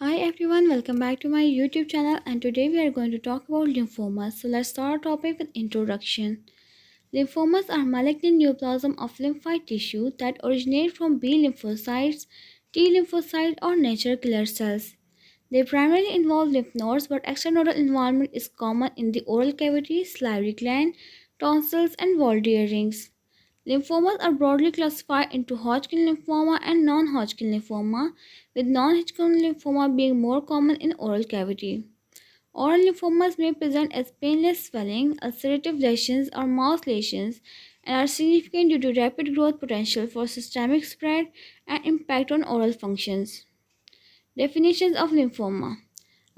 Hi everyone, welcome back to my YouTube channel and today we are going to talk about lymphomas. So let's start our topic with introduction. Lymphomas are malignant neoplasm of lymphoid tissue that originate from B lymphocytes, T lymphocyte or natural killer cells. They primarily involve lymph nodes but extranodal involvement is common in the oral cavity, salivary gland, tonsils and Waldeyer rings. Lymphomas are broadly classified into Hodgkin lymphoma and non-Hodgkin lymphoma, with non-Hodgkin lymphoma being more common in oral cavity. Oral lymphomas may present as painless swelling, ulcerative lesions, or mass lesions and are significant due to rapid growth potential for systemic spread and impact on oral functions. Definitions of lymphoma.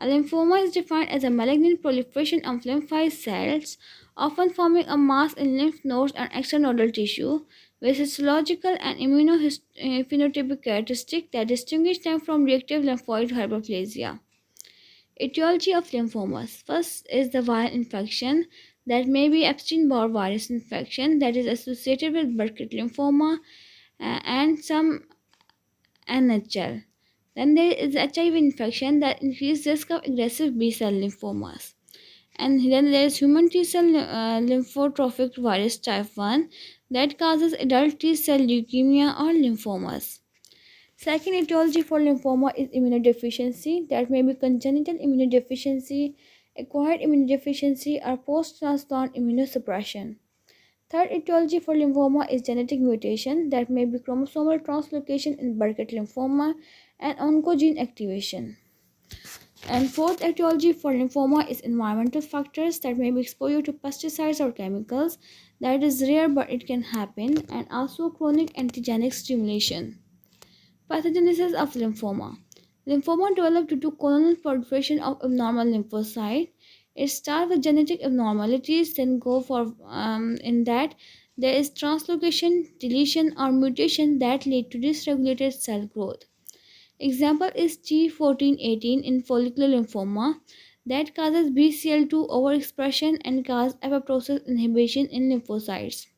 A lymphoma is defined as a malignant proliferation of lymphoid cells, often forming a mass in lymph nodes and extranodal tissue, with histological and immunophenotypic characteristics that distinguish them from reactive lymphoid hyperplasia. Etiology of lymphomas. First is the viral infection that may be Epstein-Barr virus infection that is associated with Burkitt lymphoma and some NHL. Then there is HIV infection that increases risk of aggressive B cell lymphomas. And then there is human T cell lymphotrophic virus type 1 that causes adult T cell leukemia or lymphomas. Second etiology for lymphoma is immunodeficiency that may be congenital immunodeficiency, acquired immunodeficiency, or post transplant immunosuppression. Third etiology for lymphoma is genetic mutation that may be chromosomal translocation in Burkitt lymphoma and oncogene activation. And fourth etiology for lymphoma is environmental factors that may be exposure to pesticides or chemicals. That is rare but it can happen, and also chronic antigenic stimulation. Pathogenesis of lymphoma. Lymphoma develops due to clonal proliferation of abnormal lymphocyte. It starts with genetic abnormalities, then go for in that there is translocation, deletion, or mutation that lead to dysregulated cell growth. Example is T1418 in follicular lymphoma that causes BCL2 overexpression and causes apoptosis inhibition in lymphocytes.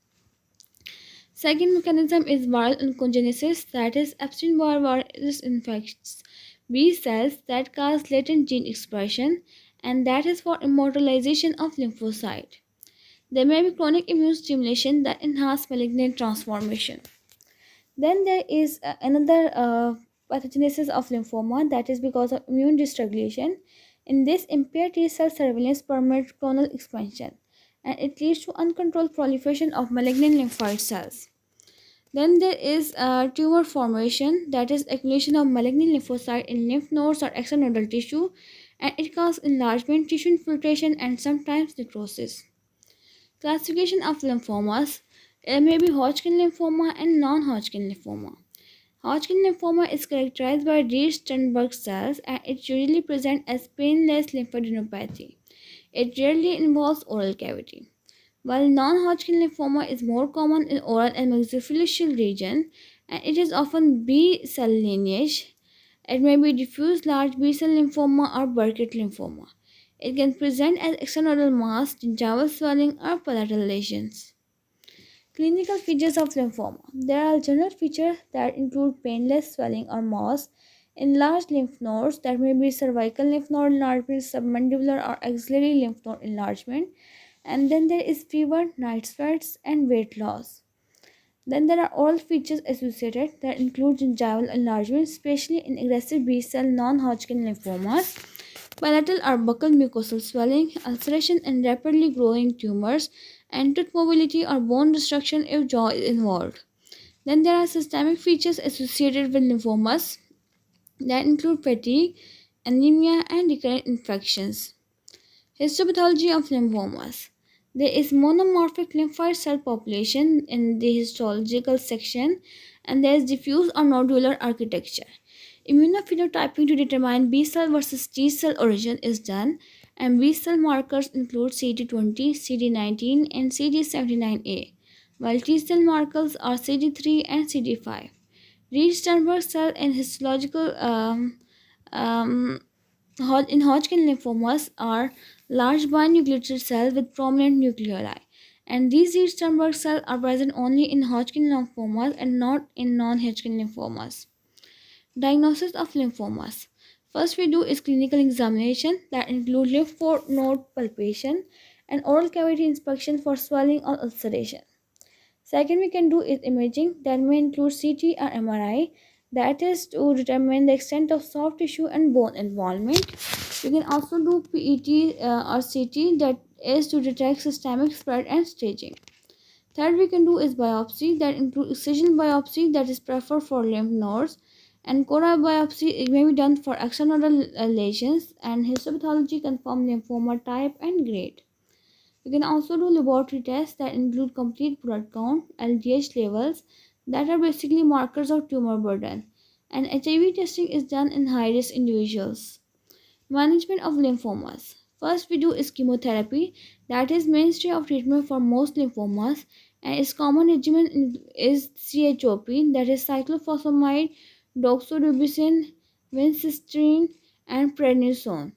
Second mechanism is viral oncogenesis, that is, Epstein-Barr virus infects B cells that cause latent gene expression, and that is for immortalization of lymphocyte. There may be chronic immune stimulation that enhance malignant transformation. Then there is another pathogenesis of lymphoma that is because of immune dysregulation. In this, impaired T cell surveillance permits clonal expansion, and it leads to uncontrolled proliferation of malignant lymphoid cells. Then there is tumor formation, that is accumulation of malignant lymphocyte in lymph nodes or extranodal tissue, and it causes enlargement, tissue infiltration, and sometimes necrosis. Classification of lymphomas. There may be Hodgkin lymphoma and non-Hodgkin lymphoma. Hodgkin lymphoma is characterized by Reed-Sternberg cells and it usually presents as painless lymphadenopathy. It rarely involves oral cavity. While non-Hodgkin lymphoma is more common in oral and maxillofacial region, and it is often B cell lineage, it may be diffuse large B cell lymphoma or Burkitt lymphoma. It can present as extranodal mass, gingival swelling, or palatal lesions. Clinical features of lymphoma. There are general features that include painless swelling or mass, enlarged lymph nodes that may be cervical lymph node enlargement, submandibular or axillary lymph node enlargement, and then there is fever, night sweats, and weight loss. Then there are oral features associated that include gingival enlargement, especially in aggressive B cell non-Hodgkin lymphomas, palatal or buccal mucosal swelling, ulceration, and rapidly growing tumors, and tooth mobility or bone destruction if jaw is involved. Then there are systemic features associated with lymphomas that include fatigue, anemia, and recurrent infections. Histopathology of lymphomas. There is monomorphic lymphoid cell population in the histological section, and there is diffuse or nodular architecture. Immunophenotyping to determine B cell versus T cell origin is done, and B cell markers include CD20, CD19, and CD79A, while T cell markers are CD3 and CD5. Reed-Sternberg cell and histological um, in Hodgkin lymphomas are large binucleated cells with prominent nuclei, and these Reed-Sternberg cells are present only in Hodgkin lymphomas and not in non-Hodgkin lymphomas. Diagnosis of lymphomas. First we do is clinical examination that include lymph node palpation and oral cavity inspection for swelling or ulceration. Second we can do is imaging that may include CT or MRI, that is to determine the extent of soft tissue and bone involvement. We can also do PET or CT, that is to detect systemic spread and staging. Third we can do is biopsy that includes excision biopsy, that is preferred for lymph nodes, and core biopsy. It may be done for extranodal lesions, and histopathology confirm lymphoma type and grade. We can also do laboratory tests that include complete blood count, LDH levels, that are basically markers of tumor burden, and HIV testing is done in high risk individuals. Management of lymphomas. First, we do is chemotherapy, that is mainstay of treatment for most lymphomas, and its common regimen is CHOP, that is cyclophosphamide, doxorubicin, vincristine, and prednisone.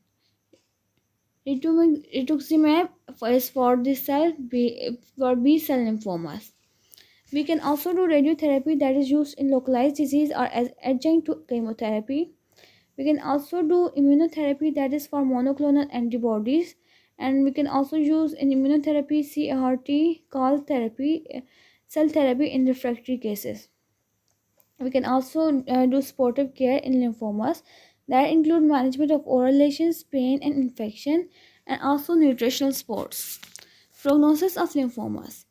Rituximab is for the for B cell lymphomas. We can also do radiotherapy, that is used in localized disease or as adjunct to chemotherapy. We can also do immunotherapy, that is for monoclonal antibodies, and we can also use in immunotherapy CRT, call therapy, cell therapy in refractory cases. We can also do supportive care in lymphomas, that include management of oral lesions, pain and infection, and also nutritional supports. Prognosis of lymphomas.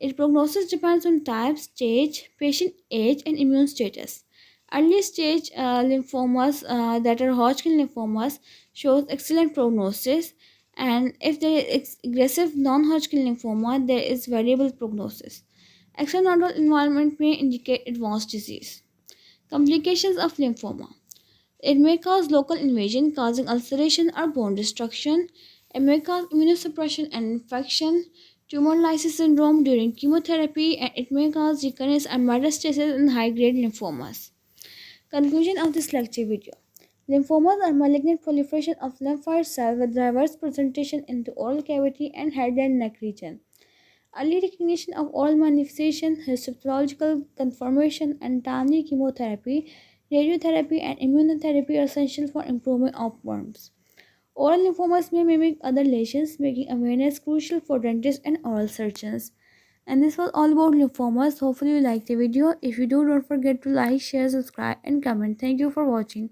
Its prognosis depends on type, stage, patient age, and immune status. Early stage lymphomas, that are Hodgkin lymphomas, shows excellent prognosis, and if there is aggressive non-Hodgkin lymphoma, there is variable prognosis. Extranodal involvement may indicate advanced disease. Complications of lymphoma. It may cause local invasion, causing ulceration or bone destruction. It may cause immunosuppression and infection, tumor lysis syndrome during chemotherapy, and it may cause recurrence and metastasis in high-grade lymphomas. Conclusion of this lecture video. Lymphomas are malignant proliferation of lymphoid cells with diverse presentation in the oral cavity and head and neck region. Early recognition of oral manifestation, histological confirmation, and timely chemotherapy, radiotherapy, and immunotherapy are essential for improvement outcomes. Oral lymphomas may mimic other lesions, making awareness crucial for dentists and oral surgeons. And this was all about lymphomas. Hopefully, you liked the video. If you do, don't forget to like, share, subscribe, and comment. Thank you for watching.